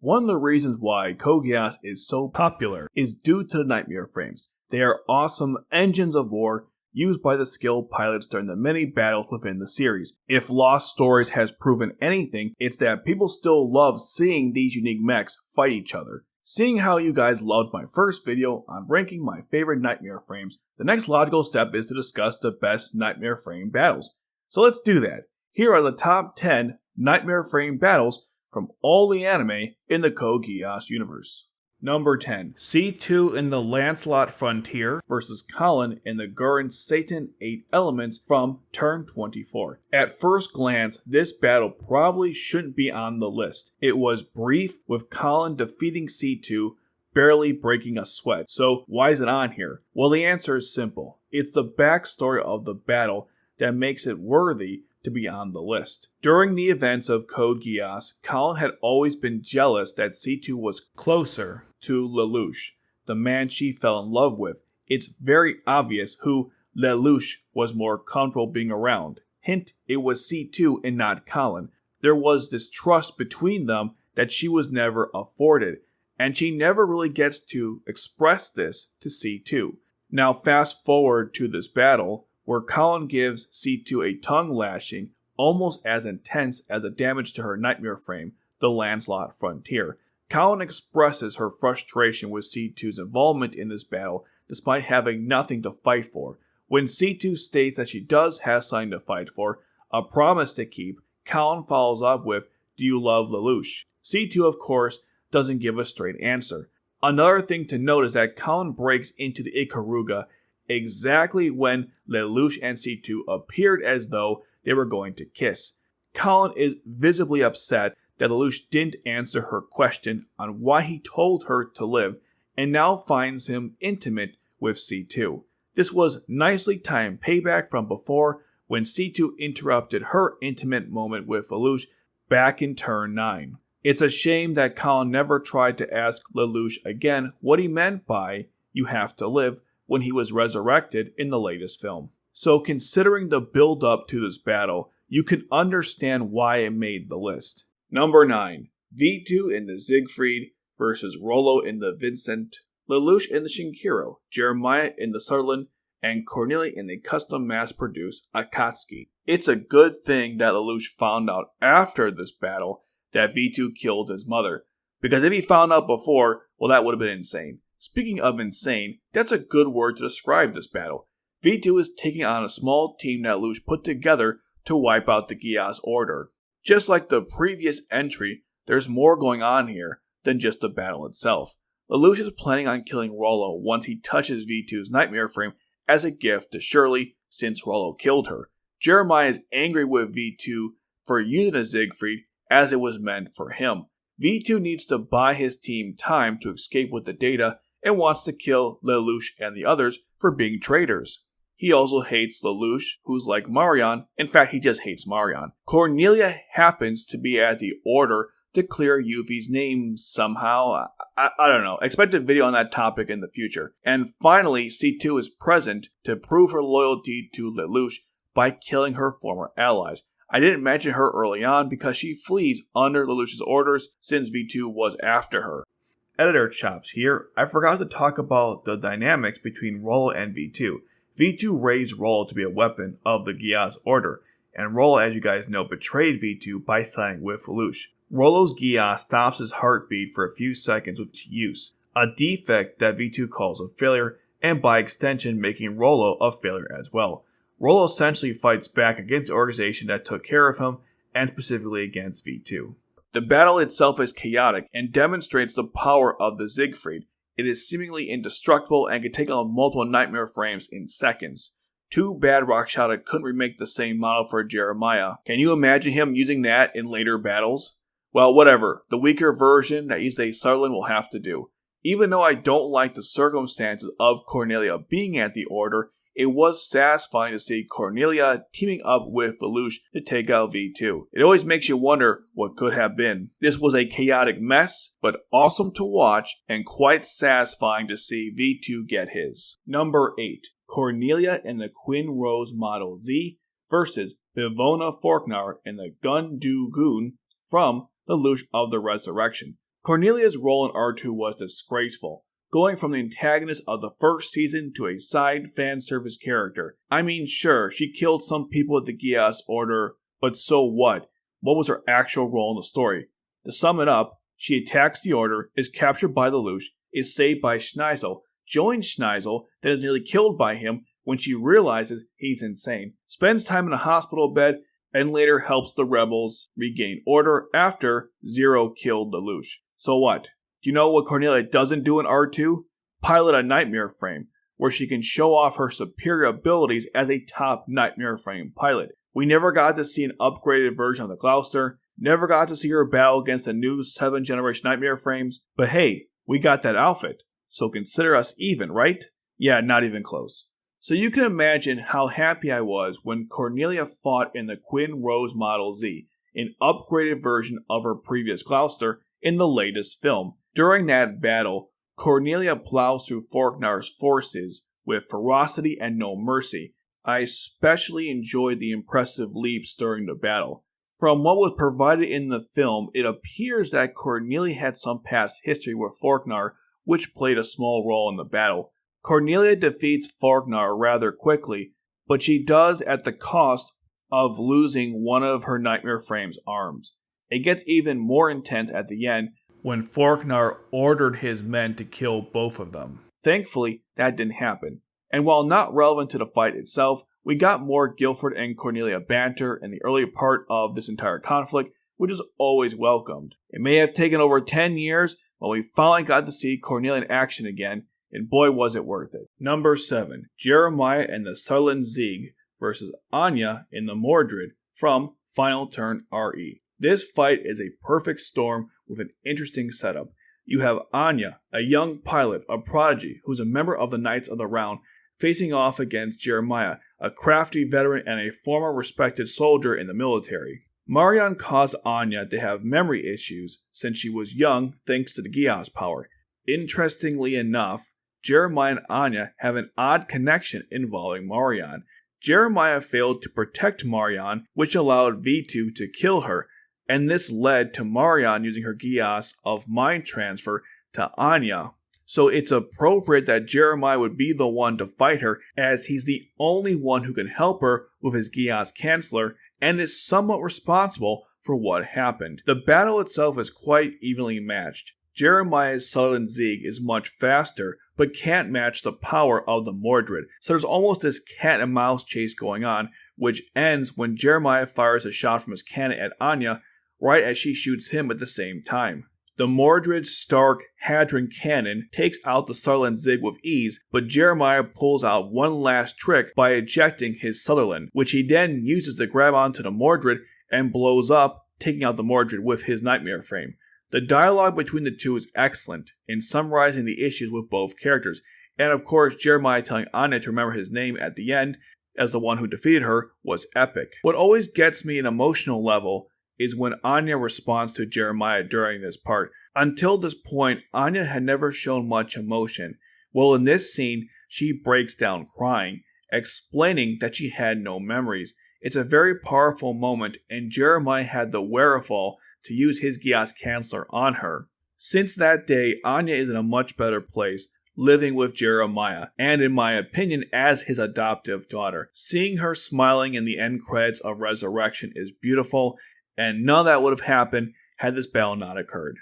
One of the reasons why Geass is so popular is due to the Knightmare frames. They are awesome engines of war used by the skilled pilots during the many battles within the series. If Lost Stories has proven anything, it's that people still love seeing these unique mechs fight each other. Seeing how you guys loved my first video on ranking my favorite Knightmare frames, the next logical step is to discuss the best Knightmare frame battles. So let's do that. Here are the top 10 Knightmare frame battles from all the anime in the Geass universe. Number 10. C2 in the Lancelot Frontier versus Colin in the Gurren Satan 8 Elements from Turn 24. At first glance, this battle probably shouldn't be on the list. It was brief, with Colin defeating C2, barely breaking a sweat. So why is it on here? Well, the answer is simple. It's the backstory of the battle that makes it worthy to be on the list. During the events of Geass, Colin had always been jealous that C2 was closer to Lelouch, the man she fell in love with. It's very obvious who Lelouch was more comfortable being around. Hint, it was C2 and not Colin. There was this trust between them that she was never afforded, and she never really gets to express this to C2. Now fast forward to this battle, where Colin gives C2 a tongue lashing almost as intense as the damage to her Knightmare frame, the Lancelot Frontier. Colin expresses her frustration with C2's involvement in this battle despite having nothing to fight for. When C2 states that she does have something to fight for, a promise to keep, Colin follows up with, "Do you love Lelouch?" C2, of course, doesn't give a straight answer. Another thing to note is that Colin breaks into the Ikaruga exactly when Lelouch and C2 appeared as though they were going to kiss. Colin is visibly upset that Lelouch didn't answer her question on why he told her to live, and now finds him intimate with C2. This was nicely timed payback from before when C2 interrupted her intimate moment with Lelouch back in Turn 9. It's a shame that Colin never tried to ask Lelouch again what he meant by "you have to live" when he was resurrected in the latest film. So considering the build up to this battle, you can understand why it made the list. Number 9. V2 in the Siegfried versus Rollo in the Vincent, Lelouch in the Shinkiro, Jeremiah in the S.E.I.T.E.N, and Cornelia in the custom mass-produced Akatsuki. It's a good thing that Lelouch found out after this battle that V2 killed his mother, because if he found out before, well, that would have been insane. Speaking of insane, that's a good word to describe this battle. V2 is taking on a small team that Lelouch put together to wipe out the Geass Order. Just like the previous entry, there's more going on here than just the battle itself. Lelouch is planning on killing Rollo once he touches V2's Knightmare frame as a gift to Shirley since Rollo killed her. Jeremiah is angry with V2 for using a Siegfried as it was meant for him. V2 needs to buy his team time to escape with the data and wants to kill Lelouch and the others for being traitors. He also hates Lelouch, who's like Marion. In fact, he just hates Marion. Cornelia happens to be at the Order to clear Yuffie's name somehow. I don't know. Expect a video on that topic in the future. And finally, C2 is present to prove her loyalty to Lelouch by killing her former allies. I didn't mention her early on because she flees under Lelouch's orders since V2 was after her. Editor Chops here. I forgot to talk about the dynamics between Rollo and V2. V2 raised Rollo to be a weapon of the Geass Order, and Rollo, as you guys know, betrayed V2 by siding with Lelouch. Rollo's Geass stops his heartbeat for a few seconds with each use, a defect that V2 calls a failure, and by extension making Rollo a failure as well. Rollo essentially fights back against the organization that took care of him, and specifically against V2. The battle itself is chaotic and demonstrates the power of the Siegfried. It is seemingly indestructible and can take on multiple Knightmare frames in seconds. Too bad Rockshot couldn't remake the same model for Jeremiah. Can you imagine him using that in later battles? Well, whatever. The weaker version that uses a S.E.I.T.E.N will have to do. Even though I don't like the circumstances of Cornelia being at the Order, it was satisfying to see Cornelia teaming up with Lelouch to take out V2. It always makes you wonder what could have been. This was a chaotic mess, but awesome to watch and quite satisfying to see V2 get his. Number 8. Cornelia in the Quinn Rose Model Z versus Bivona Forknar in the Gundu Goon from Lelouch of the Resurrection. Cornelia's role in R2 was disgraceful, going from the antagonist of the first season to a side fan service character. I mean, sure, she killed some people at the Geass Order, but so what? What was her actual role in the story? To sum it up, she attacks the Order, is captured by the Lelouch, is saved by Schneisel, joins Schneisel, then is nearly killed by him when she realizes he's insane, spends time in a hospital bed, and later helps the rebels regain order after Zero killed the Lelouch. So what? Do you know what Cornelia doesn't do in R2? Pilot a Knightmare frame, where she can show off her superior abilities as a top Knightmare frame pilot. We never got to see an upgraded version of the Gloucester, never got to see her battle against the new 7th generation Knightmare frames, but hey, we got that outfit, so consider us even, right? Yeah, not even close. So you can imagine how happy I was when Cornelia fought in the Quinn Rose Model Z, an upgraded version of her previous Gloucester in the latest film. During that battle, Cornelia plows through Forknar's forces with ferocity and no mercy. I especially enjoyed the impressive leaps during the battle. From what was provided in the film, it appears that Cornelia had some past history with Forknar, which played a small role in the battle. Cornelia defeats Forknar rather quickly, but she does at the cost of losing one of her Knightmare Frame's arms. It gets even more intense at the end when Forknar ordered his men to kill both of them. Thankfully, that didn't happen. And while not relevant to the fight itself, we got more Guilford and Cornelia banter in the early part of this entire conflict, which is always welcomed. It may have taken over 10 years, but we finally got to see Cornelia in action again, and boy was it worth it. Number 7. Jeremiah and the Sutherland Zieg versus Anya in the Mordred from Final Turn RE. This fight is a perfect storm with an interesting setup. You have Anya, a young pilot, a prodigy, who's a member of the Knights of the Round, facing off against Jeremiah, a crafty veteran and a former respected soldier in the military. Marion caused Anya to have memory issues since she was young thanks to the Geass power. Interestingly enough, Jeremiah and Anya have an odd connection involving Marion. Jeremiah failed to protect Marion, which allowed V2 to kill her, and this led to Marion using her Geass of mind transfer to Anya. So it's appropriate that Jeremiah would be the one to fight her, as he's the only one who can help her with his Geass Chancellor and is somewhat responsible for what happened. The battle itself is quite evenly matched. Jeremiah's Sutherland Zieg is much faster, but can't match the power of the Mordred, so there's almost this cat and mouse chase going on, which ends when Jeremiah fires a shot from his cannon at Anya, right as she shoots him at the same time. The Mordred's Stark Hadron cannon takes out the Sutherland Zieg with ease, but Jeremiah pulls out one last trick by ejecting his Sutherland, which he then uses to grab onto the Mordred and blows up, taking out the Mordred with his Knightmare frame. The dialogue between the two is excellent in summarizing the issues with both characters, and of course Jeremiah telling Anya to remember his name at the end as the one who defeated her was epic. What always gets me an emotional level is when Anya responds to Jeremiah during this part. Until this point, Anya had never shown much emotion. Well, in this scene, she breaks down crying, explaining that she had no memories. It's a very powerful moment, and Jeremiah had the wherewithal to use his Geass Chancellor on her. Since that day, Anya is in a much better place, living with Jeremiah, and in my opinion, as his adoptive daughter. Seeing her smiling in the end credits of Resurrection is beautiful, and none of that would have happened had this battle not occurred.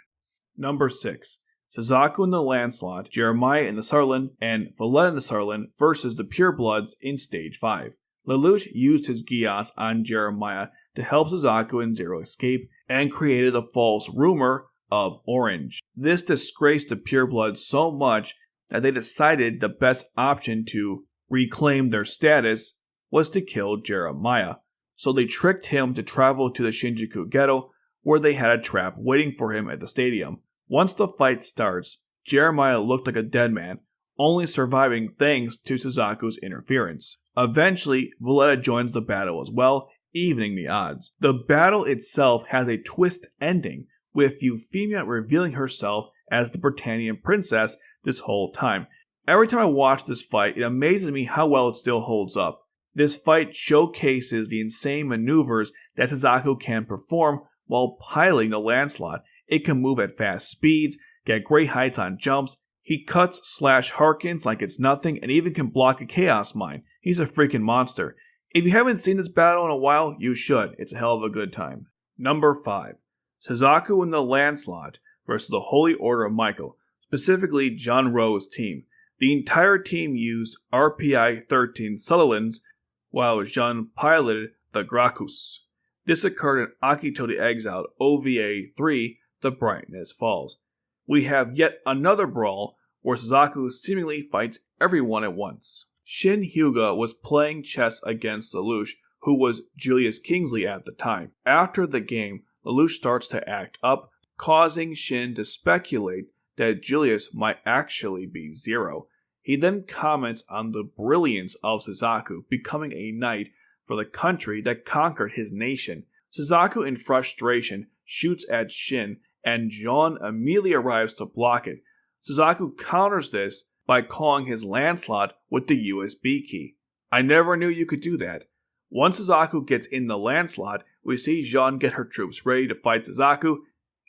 Number 6. Suzaku and the Lancelot, Jeremiah and the Sutherland, and Valletta and the Sutherland versus the Purebloods in Stage 5. Lelouch used his Geass on Jeremiah to help Suzaku and Zero escape, and created a false rumor of Orange. This disgraced the Purebloods so much that they decided the best option to reclaim their status was to kill Jeremiah. So they tricked him to travel to the Shinjuku ghetto, where they had a trap waiting for him at the stadium. Once the fight starts, Jeremiah looked like a dead man, only surviving thanks to Suzaku's interference. Eventually, Valletta joins the battle as well, evening the odds. The battle itself has a twist ending, with Euphemia revealing herself as the Britannian princess this whole time. Every time I watch this fight, it amazes me how well it still holds up. This fight showcases the insane maneuvers that Suzaku can perform while piloting the Lancelot. It can move at fast speeds, get great heights on jumps. He cuts/harkens like it's nothing and even can block a Chaos Mine. He's a freaking monster. If you haven't seen this battle in a while, you should. It's a hell of a good time. Number 5. Suzaku and the Lancelot versus the Holy Order of Michael, specifically John Rowe's team. The entire team used RPI-13 Sutherlands, while Jean piloted the Gracchus. This occurred in Akito the Exiled OVA 3, The Brightness Falls. We have yet another brawl where Suzaku seemingly fights everyone at once. Shin Hyuga was playing chess against Lelouch, who was Julius Kingsley at the time. After the game, Lelouch starts to act up, causing Shin to speculate that Julius might actually be Zero. He then comments on the brilliance of Suzaku becoming a knight for the country that conquered his nation. Suzaku, in frustration, shoots at Shin, and Jean immediately arrives to block it. Suzaku counters this by calling his Lancelot with the USB key. I never knew you could do that. Once Suzaku gets in the Lancelot, we see Jean get her troops ready to fight Suzaku,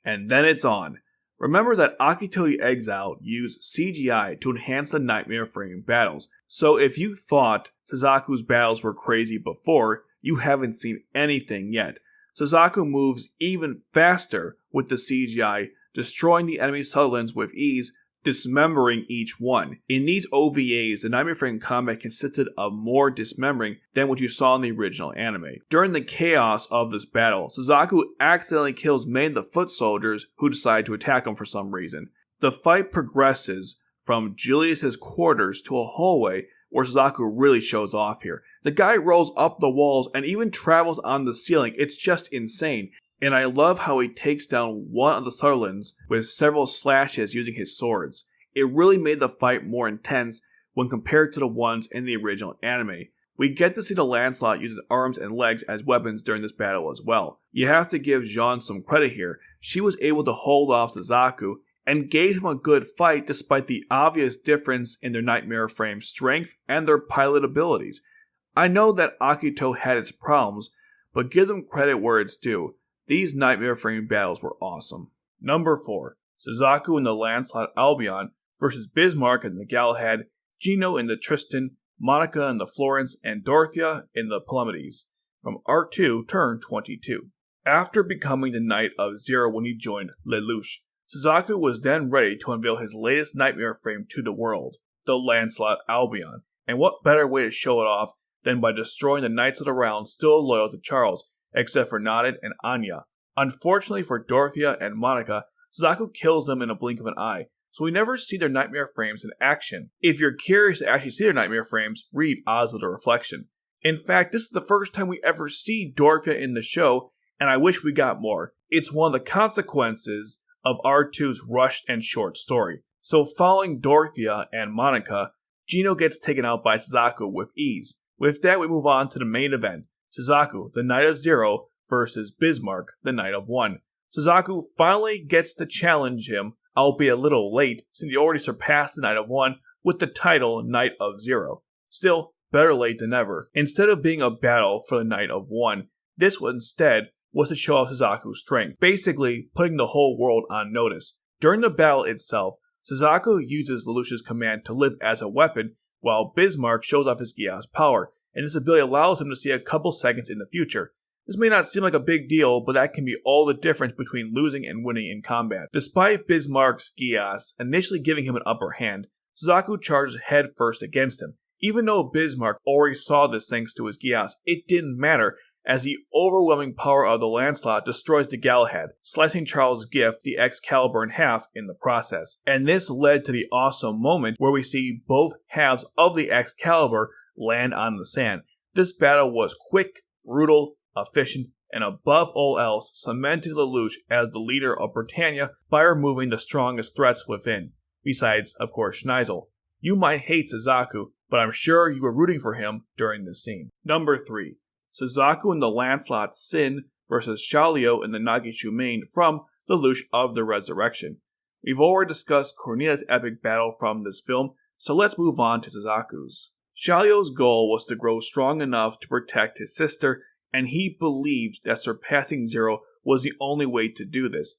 and then it's on. Remember that Akito the Exiled used CGI to enhance the Knightmare frame battles, so if you thought Suzaku's battles were crazy before, you haven't seen anything yet. Suzaku moves even faster with the CGI, destroying the enemy Sutherlands with ease, dismembering each one. In these OVAs, the Knightmare frame combat consisted of more dismembering than what you saw in the original anime. During the chaos of this battle, Suzaku accidentally kills many of the foot soldiers who decide to attack him for some reason. The fight progresses from Julius's quarters to a hallway where Suzaku really shows off here. The guy rolls up the walls and even travels on the ceiling. It's just insane. And I love how he takes down one of the Sutherlands with several slashes using his swords. It really made the fight more intense when compared to the ones in the original anime. We get to see the Lancelot use his arms and legs as weapons during this battle as well. You have to give Jean some credit here. She was able to hold off Suzaku and gave him a good fight despite the obvious difference in their Knightmare frame strength and their pilot abilities. I know that Akito had its problems, but give them credit where it's due. These Knightmare frame battles were awesome. Number 4. Suzaku and the Lancelot Albion versus Bismarck and the Galahad, Gino in the Tristan, Monica in the Florence, and Dorothea in the Palomedes, from Art 2, Turn 22. After becoming the Knight of Zero when he joined Lelouch, Suzaku was then ready to unveil his latest Knightmare frame to the world, the Lancelot Albion. And what better way to show it off than by destroying the Knights of the Round still loyal to Charles, except for Naded and Anya. Unfortunately for Dorothea and Monica, Suzaku kills them in a blink of an eye, so we never see their Knightmare frames in action. If you're curious to actually see their Knightmare frames, read Oz of the Reflection. In fact, this is the first time we ever see Dorothea in the show, and I wish we got more. It's one of the consequences of R2's rushed and short story. So following Dorothea and Monica, Gino gets taken out by Suzaku with ease. With that, we move on to the main event. Suzaku, the Knight of Zero, versus Bismarck, the Knight of One. Suzaku finally gets to challenge him, albeit a little late, since he already surpassed the Knight of One with the title Knight of Zero. Still, better late than never. Instead of being a battle for the Knight of One, this one instead was to show off Suzaku's strength, basically putting the whole world on notice. During the battle itself, Suzaku uses Lelouch's command to live as a weapon, while Bismarck shows off his Geass power, and this ability allows him to see a couple seconds in the future. This may not seem like a big deal, but that can be all the difference between losing and winning in combat. Despite Bismarck's Geass initially giving him an upper hand, Suzaku charges head first against him. Even though Bismarck already saw this thanks to his Geass, it didn't matter, as the overwhelming power of the Lancelot destroys the Galahad, slicing Charles' gift, the Excalibur, in half in the process. And this led to the awesome moment where we see both halves of the Excalibur land on the sand. This battle was quick, brutal, efficient, and above all else cemented Lelouch as the leader of Britannia by removing the strongest threats within, besides, of course, Schneisel. You might hate Suzaku, but I'm sure you were rooting for him during this scene. Number 3. Suzaku and the Lancelot S.E.I.N versus Xiaoliu and the Nagishu from Lelouch of the Resurrection. We've already discussed Cornelia's epic battle from this film, so let's move on to Suzaku's. Xiaoliu's goal was to grow strong enough to protect his sister, and he believed that surpassing Zero was the only way to do this.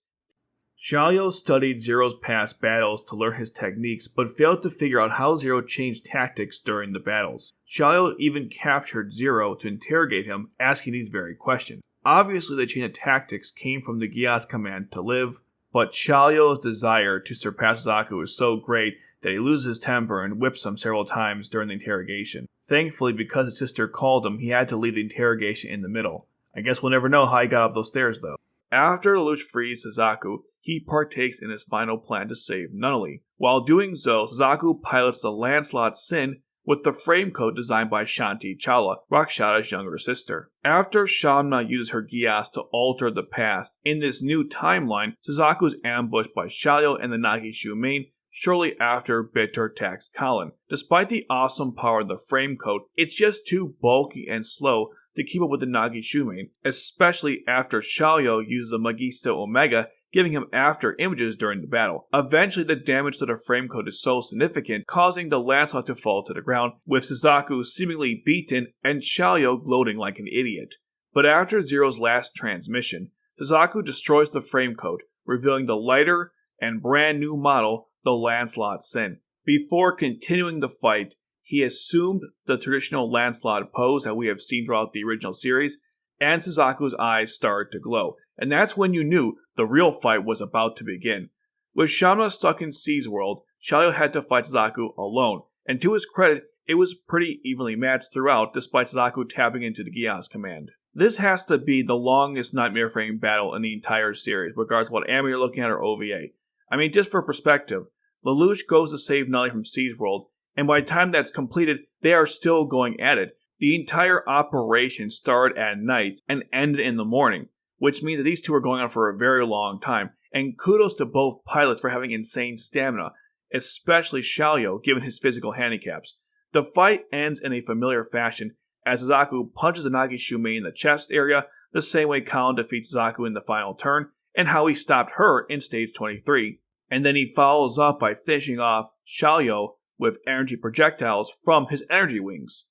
Xiaoyu studied Zero's past battles to learn his techniques, but failed to figure out how Zero changed tactics during the battles. Xiaoyu even captured Zero to interrogate him, asking these very questions. Obviously, the change of tactics came from the Geass command to live, but Xiaoyu's desire to surpass Suzaku is so great that he loses his temper and whips him several times during the interrogation. Thankfully, because his sister called him, he had to leave the interrogation in the middle. I guess we'll never know how he got up those stairs though. After Lelouch frees Suzaku, he partakes in his final plan to save Nunnally. While doing so, Suzaku pilots the S.E.I.T.E.N with the frame code designed by Shanti Chawla, Rakshata's younger sister. After Shamna uses her Geass to alter the past, in this new timeline, Suzaku is ambushed by Xiaoyu and the Nagi shortly after Bitter attacks Kallen. Despite the awesome power of the frame code, it's just too bulky and slow to keep up with the Nagi, especially after Xiaoyu uses the Magisto Omega, giving him after images during the battle. Eventually, the damage to the frame code is so significant, causing the Lancelot to fall to the ground, with Suzaku seemingly beaten and Xiaoyu gloating like an idiot. But after Zero's last transmission, Suzaku destroys the frame code, revealing the lighter and brand new model, the Lancelot Sin. Before continuing the fight, he assumed the traditional Lancelot pose that we have seen throughout the original series, and Suzaku's eyes started to glow, and that's when you knew the real fight was about to begin. With Shamna stuck in C's world, Xiaoyu had to fight Suzaku alone, and to his credit, it was pretty evenly matched throughout despite Suzaku tapping into the Geass command. This has to be the longest Knightmare frame battle in the entire series, regardless of what anime you're looking at or OVA. I mean, just for perspective, Lelouch goes to save Nunnally from C's world, and by the time that's completed, they are still going at it. The entire operation started at night and ended in the morning, which means that these two are going on for a very long time, and kudos to both pilots for having insane stamina, especially Xiaoyu given his physical handicaps. The fight ends in a familiar fashion as Suzaku punches the Nagi in the chest area, the same way Kallen defeats Suzaku in the final turn, and how he stopped her in stage 23. And then he follows up by finishing off Xiaoyu with energy projectiles from his energy wings.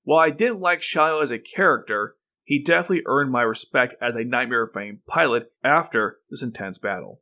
While I didn't like Xiaoyu as a character, he definitely earned my respect as a Knightmare frame pilot after this intense battle.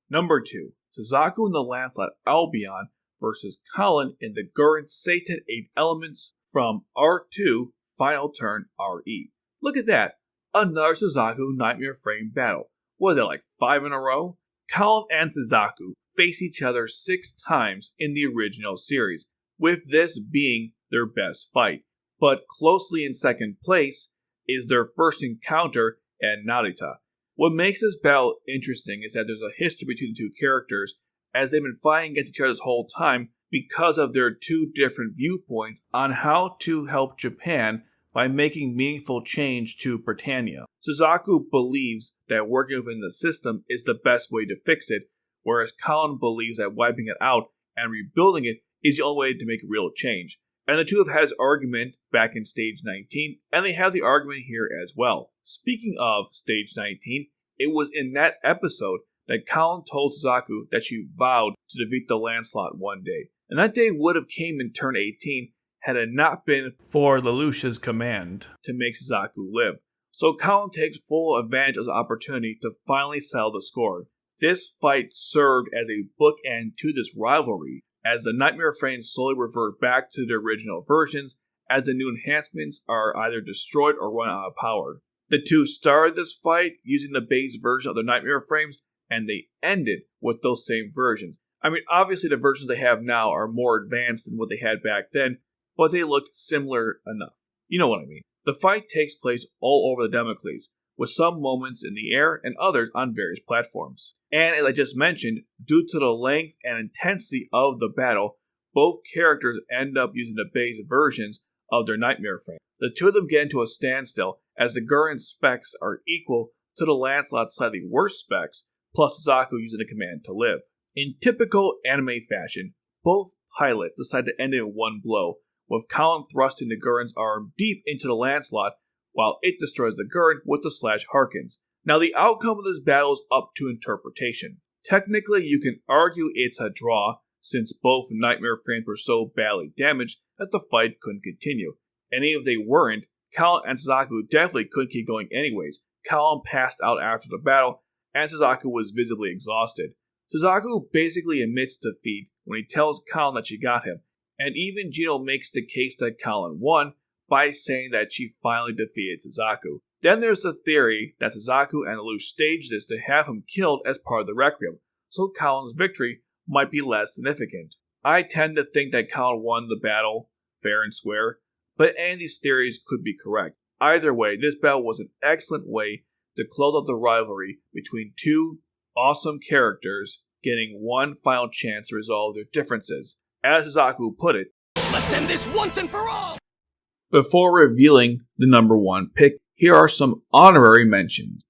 Number 2. Suzaku and the Lancelot Albion versus Kallen in the Gurren Satan 8 Elements from R2 Final Turn RE. Look at that, another Suzaku Knightmare frame battle. What is that, like 5 in a row? Kallen and Suzaku face each other 6 times in the original series, with this being their best fight. But closely in second place is their first encounter at Narita. What makes this battle interesting is that there's a history between the two characters, as they've been fighting against each other this whole time because of their two different viewpoints on how to help Japan by making meaningful change to Britannia. Suzaku believes that working within the system is the best way to fix it, whereas Kallen believes that wiping it out and rebuilding it is the only way to make real change. And the two have had this argument back in Stage 19, and they have the argument here as well. Speaking of Stage 19, it was in that episode that Kallen told Suzaku that she vowed to defeat the Lancelot one day. And that day would have came in turn 18 had it not been for Lelouch's command to make Suzaku live. So Kallen takes full advantage of the opportunity to finally settle the score. This fight served as a bookend to this rivalry, as the Knightmare frames slowly revert back to their original versions, as the new enhancements are either destroyed or run out of power. The two started this fight using the base version of the Knightmare frames, and they ended with those same versions. I mean, obviously the versions they have now are more advanced than what they had back then, but they looked similar enough. You know what I mean. The fight takes place all over the Damocles, with some moments in the air and others on various platforms. And as I just mentioned, due to the length and intensity of the battle, both characters end up using the base versions of their Knightmare frame. The two of them get into a standstill as the Gurren specs are equal to the Lancelot's slightly worse specs, plus Suzaku using the command to live. In typical anime fashion, both pilots decide to end it in one blow, with Kallen thrusting the Gurren's arm deep into the Lancelot, while it destroys the Gurren with the slash Harkins. Now the outcome of this battle is up to interpretation. Technically you can argue it's a draw, since both Knightmare frames were so badly damaged that the fight couldn't continue. And even if they weren't, Kallen and Suzaku definitely couldn't keep going anyways. Kallen passed out after the battle, and Suzaku was visibly exhausted. Suzaku basically admits defeat when he tells Colin that she got him, and even Gino makes the case that Colin won by saying that she finally defeated Suzaku. Then there's the theory that Suzaku and Lelouch staged this to have him killed as part of the Requiem, so Colin's victory might be less significant. I tend to think that Colin won the battle fair and square, but any of these theories could be correct. Either way, this battle was an excellent way to close out the rivalry between two awesome characters getting one final chance to resolve their differences. As Suzaku put it, "Let's end this once and for all!" Before revealing the number one pick, here are some honorary mentions.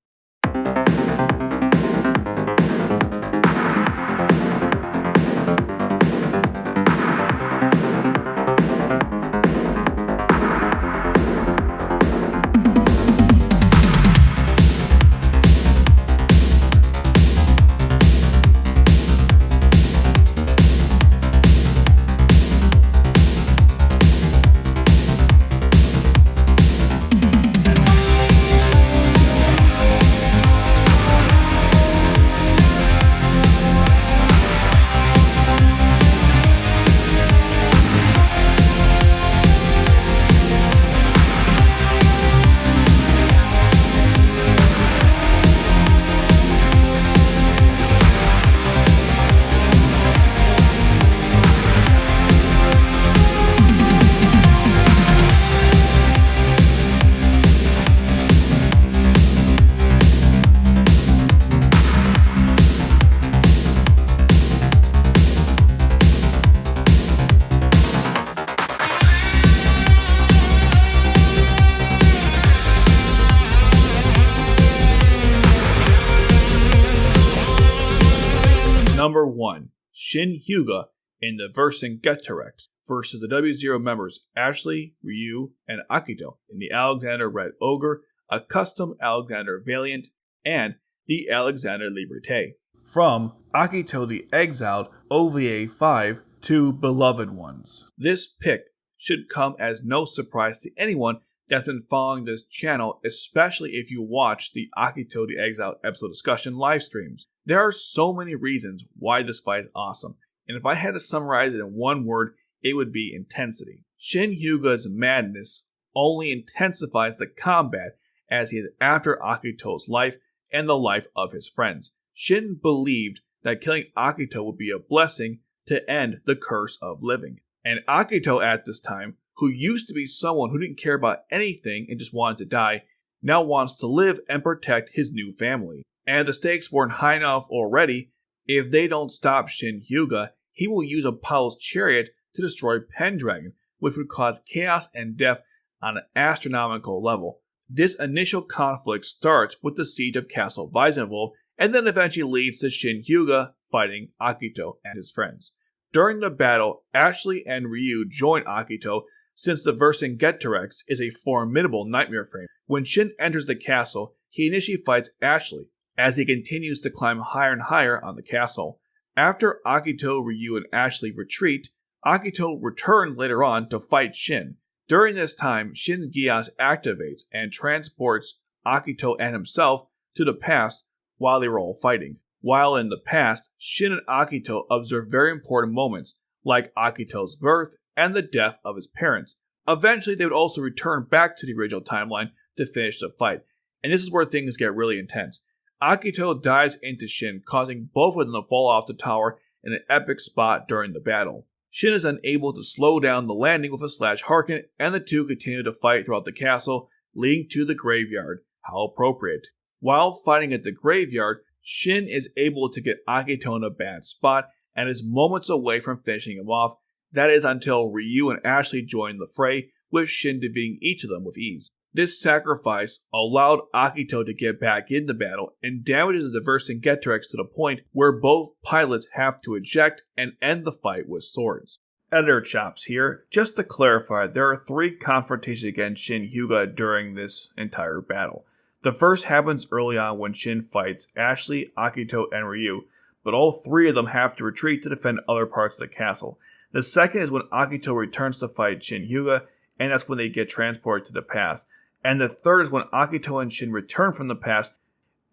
Number 1. Shin Hyuga in the Vercingetorix versus the W0 members Ashley, Ryu, and Akito in the Alexander Red Ogre, a custom Alexander Valiant, and the Alexander Liberté. From Akito the Exiled OVA 5 to Beloved Ones. This pick should come as no surprise to anyone that's been following this channel, especially if you watch the Akito the Exiled episode discussion live streams. There are so many reasons why this fight is awesome, and if I had to summarize it in one word, it would be intensity. Shin Hyuga's madness only intensifies the combat as he is after Akito's life and the life of his friends. Shin believed that killing Akito would be a blessing to end the curse of living. And Akito at this time, who used to be someone who didn't care about anything and just wanted to die, now wants to live and protect his new family. And the stakes weren't high enough already. If they don't stop Shin Hyuga, he will use Apollo's chariot to destroy Pendragon, which would cause chaos and death on an astronomical level. This initial conflict starts with the siege of Castle Weisenwolf, and then eventually leads to Shin Hyuga fighting Akito and his friends. During the battle, Ashley and Ryu join Akito, since the Vercingetorix is a formidable Knightmare frame. When Shin enters the castle, he initially fights Ashley, as he continues to climb higher and higher on the castle. After Akito, Ryu, and Ashley retreat, Akito returns later on to fight Shin. During this time, Shin's Geass activates and transports Akito and himself to the past while they were all fighting. While in the past, Shin and Akito observe very important moments, like Akito's birth and the death of his parents. Eventually, they would also return back to the original timeline to finish the fight, and this is where things get really intense. Akito dives into Shin, causing both of them to fall off the tower in an epic spot during the battle. Shin is unable to slow down the landing with a slash Harken, and the two continue to fight throughout the castle, leading to the graveyard. How appropriate. While fighting at the graveyard, Shin is able to get Akito in a bad spot, and is moments away from finishing him off. That is until Ryu and Ashley join the fray, with Shin defeating each of them with ease. This sacrifice allowed Akito to get back into battle and damages the Vercingetorix to the point where both pilots have to eject and end the fight with swords. Editor Chops here. Just to clarify, there are 3 confrontations against Shin Hyuga during this entire battle. The first happens early on when Shin fights Ashley, Akito, and Ryu, but all 3 of them have to retreat to defend other parts of the castle. The second is when Akito returns to fight Shin Hyuga, and that's when they get transported to the past. And the third is when Akito and Shin return from the past,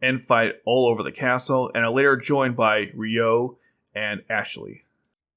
and fight all over the castle, and are later joined by Ryo and Ashley.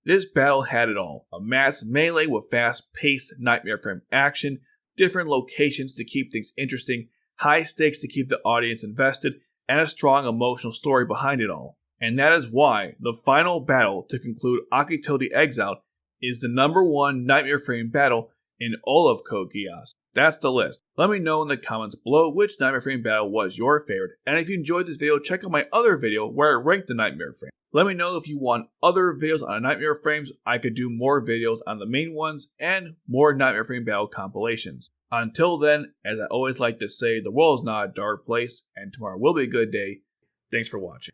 This battle had it all: a mass melee with fast-paced Knightmare frame action, different locations to keep things interesting, high stakes to keep the audience invested, and a strong emotional story behind it all. And that is why the final battle to conclude Akito the Exiled is the #1 Knightmare frame battle in all of Code Geass. That's the list. Let me know in the comments below which Knightmare frame battle was your favorite, and if you enjoyed this video, check out my other video where I ranked the Knightmare frame. Let me know if you want other videos on Knightmare frames. I could do more videos on the main ones and more Knightmare frame battle compilations. Until then, as I always like to say, the world is not a dark place, and tomorrow will be a good day. Thanks for watching.